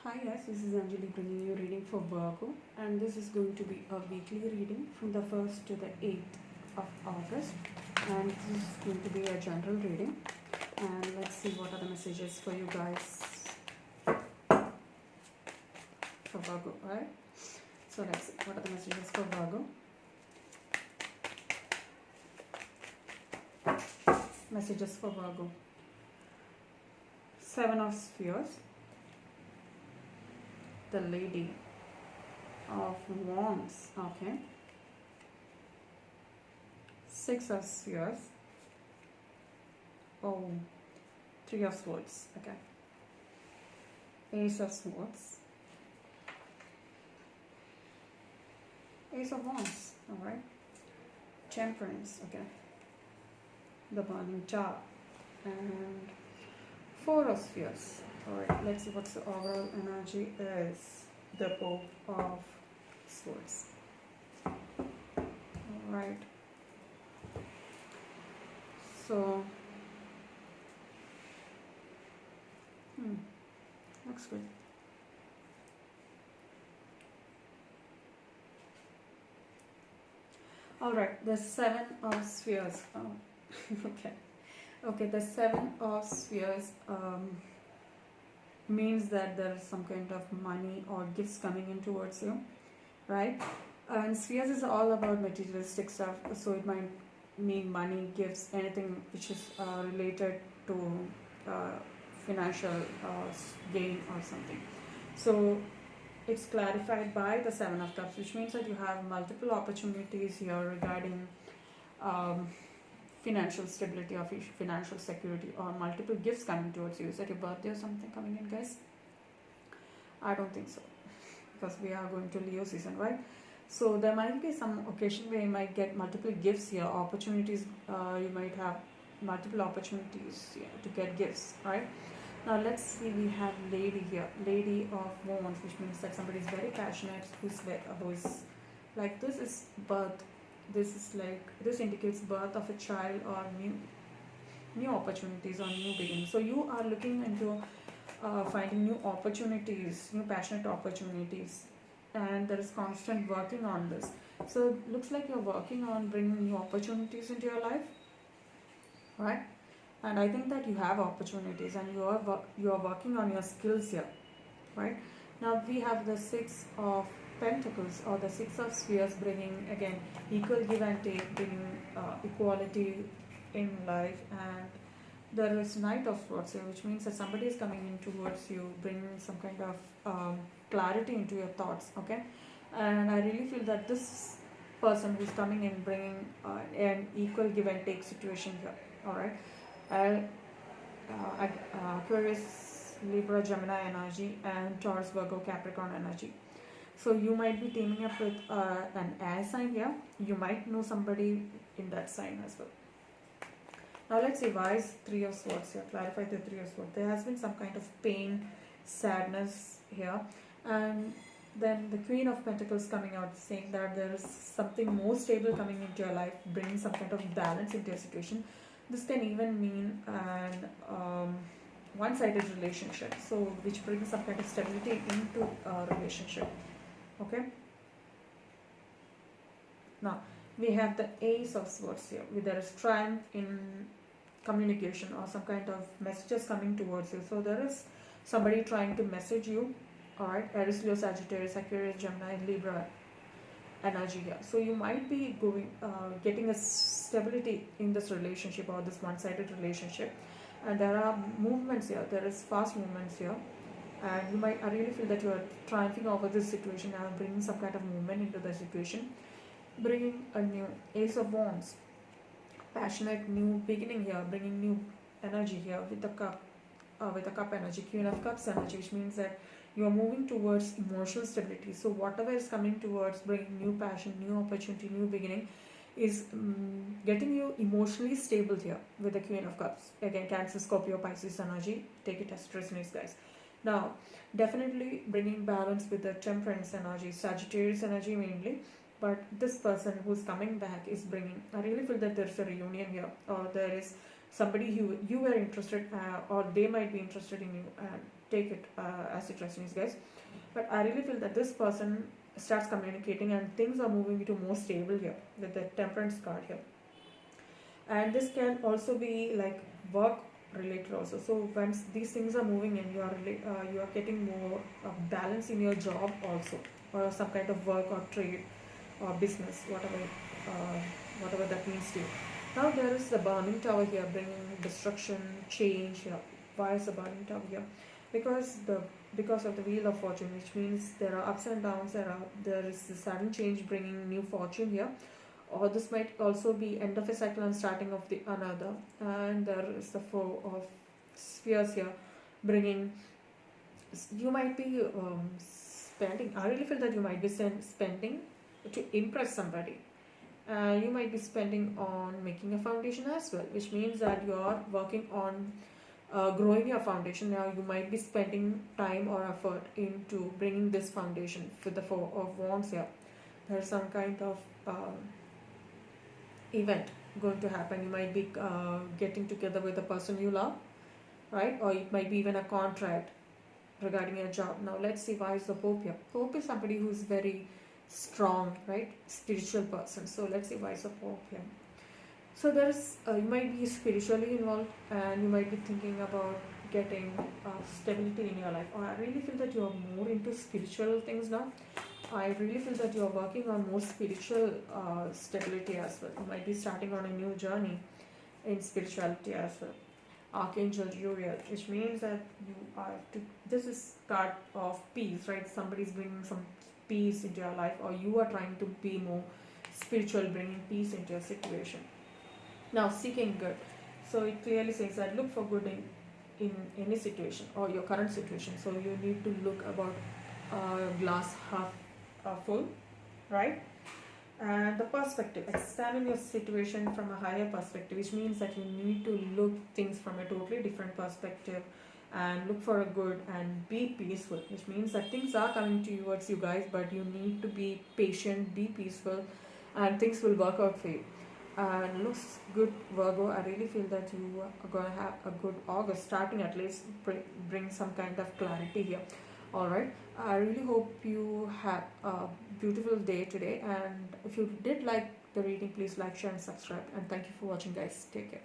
Hi guys, this is Anjali bringing you reading for Virgo, and this is going to be a weekly reading from the 1st to the 8th of August, and this is going to be a general reading. And let's see what are the messages for you guys for Virgo, right? So let's see what are the messages for Virgo. Messages for Virgo. 7 of Spheres, the Lady of Wands, okay. 6 of Spheres, oh, 3 of Swords, okay. Ace of Swords, Ace of Wands, alright. Temperance, okay. The Burning Tower, and 4 of Spheres. Alright, let's see what's the overall energy is. The Pope of Swords. Alright. So, looks good. Alright, the 7 of Spheres. Oh, okay. Okay, the 7 of Spheres means that there is some kind of money or gifts coming in towards you, right? And Spheres is all about materialistic stuff, so it might mean money, gifts, anything which is related to financial gain or something. So it's clarified by the 7 of Cups, which means that you have multiple opportunities here regarding financial stability or financial security, or multiple gifts coming towards you. Is that your birthday or something coming in, guys? I don't think so, because we are going to Leo season, right? So there might be some occasion where you might get multiple gifts here, opportunities. You might have multiple opportunities here to get gifts, right? Now let's see, we have Lady here, Lady of Wands, which means that somebody is very passionate, who's like, this is birth. This is like, this indicates birth of a child or new opportunities or new beginnings. So you are looking into finding new opportunities, new passionate opportunities, and there is constant working on this. So looks like you're working on bringing new opportunities into your life, right? And I think that you have opportunities, and you are working on your skills here, right? Now we have the 6 of Pentacles, or the 6 of Spheres, bringing again equal give and take, bringing equality in life. And there is Knight of Swords here, which means that somebody is coming in towards you, bringing some kind of clarity into your thoughts, okay? And I really feel that this person who's coming in, bringing an equal give and take situation here, all right? Aquarius, Libra, Gemini energy, and Taurus, Virgo, Capricorn energy. So you might be teaming up with an air sign here. You might know somebody in that sign as well. Now let's see, why is 3 of Swords here? Clarify the 3 of Swords. There has been some kind of pain, sadness here. And then the Queen of Pentacles coming out, saying that there is something more stable coming into your life, bringing some kind of balance into your situation. This can even mean an one-sided relationship, so which brings some kind of stability into a relationship, okay? Now we have the Ace of Swords here, where there is triumph in communication, or some kind of messages coming towards you. So there is somebody trying to message you, alright? Aries, Leo, Sagittarius, Aquarius, Gemini, Libra energy here. So you might be getting a stability in this relationship, or this one-sided relationship. And there are movements here, there is fast movements here, and I really feel that you are triumphing over this situation and bringing some kind of movement into the situation, bringing a new Ace of Wands, passionate new beginning here, bringing new energy here with the cup energy, Queen of Cups energy, which means that you are moving towards emotional stability. So whatever is coming towards bringing new passion, new opportunity, new beginning, is getting you emotionally stable here with the Queen of Cups. Again, Cancer, Scorpio, Pisces energy. Take it as it resonates, guys. Now, definitely bringing balance with the Temperance energy, Sagittarius energy mainly. But this person who's coming back is bringing, I really feel that there's a reunion here, or there is somebody who you were interested, or they might be interested in you, and take it as it resonates, guys. But I really feel that this person starts communicating and things are moving into more stable here with the Temperance card here. And this can also be like work related also. So once these things are moving in, you are getting more balance in your job also, or some kind of work or trade or business, whatever that means to you. Now there is the burning tower here, bringing destruction, change here. Why is the burning tower here? Because of the wheel of fortune, which means there are ups and downs. There is the sudden change bringing new fortune here, or this might also be end of a cycle and starting of the another. And there is the four of spheres here, bringing, you might be spending. I really feel that you might be spending to impress somebody. You might be spending on making a foundation as well, which means that you are working on growing your foundation. Now you might be spending time or effort into bringing this foundation with the Four of Wands here. There's some kind of event going to happen. You might be getting together with the person you love, right? Or it might be even a contract regarding a job. Now let's see, why is the Pope here? Pope is somebody who's very strong, right? Spiritual person. So let's see, why is the Pope here? So there's you might be spiritually involved, and you might be thinking about getting stability in your life. Or I really feel that you're more into spiritual things now. I really feel that you're working on more spiritual stability as well. You might be starting on a new journey in spirituality as well. Archangel Uriel, which means that you are this is card of peace, right? Somebody's bringing some peace into your life, or you are trying to be more spiritual, bringing peace into your situation. Now, seeking good. So it clearly says that look for good in any situation or your current situation. So you need to look about glass half full, right? And the perspective, examine your situation from a higher perspective, which means that you need to look things from a totally different perspective and look for a good and be peaceful, which means that things are coming towards you guys, but you need to be patient, be peaceful, and things will work out for you. And looks good, Virgo. I really feel that you are going to have a good August, starting at least bring some kind of clarity here. Alright, I really hope you have a beautiful day today, and if you did like the reading, please like, share and subscribe, and thank you for watching, guys. Take care.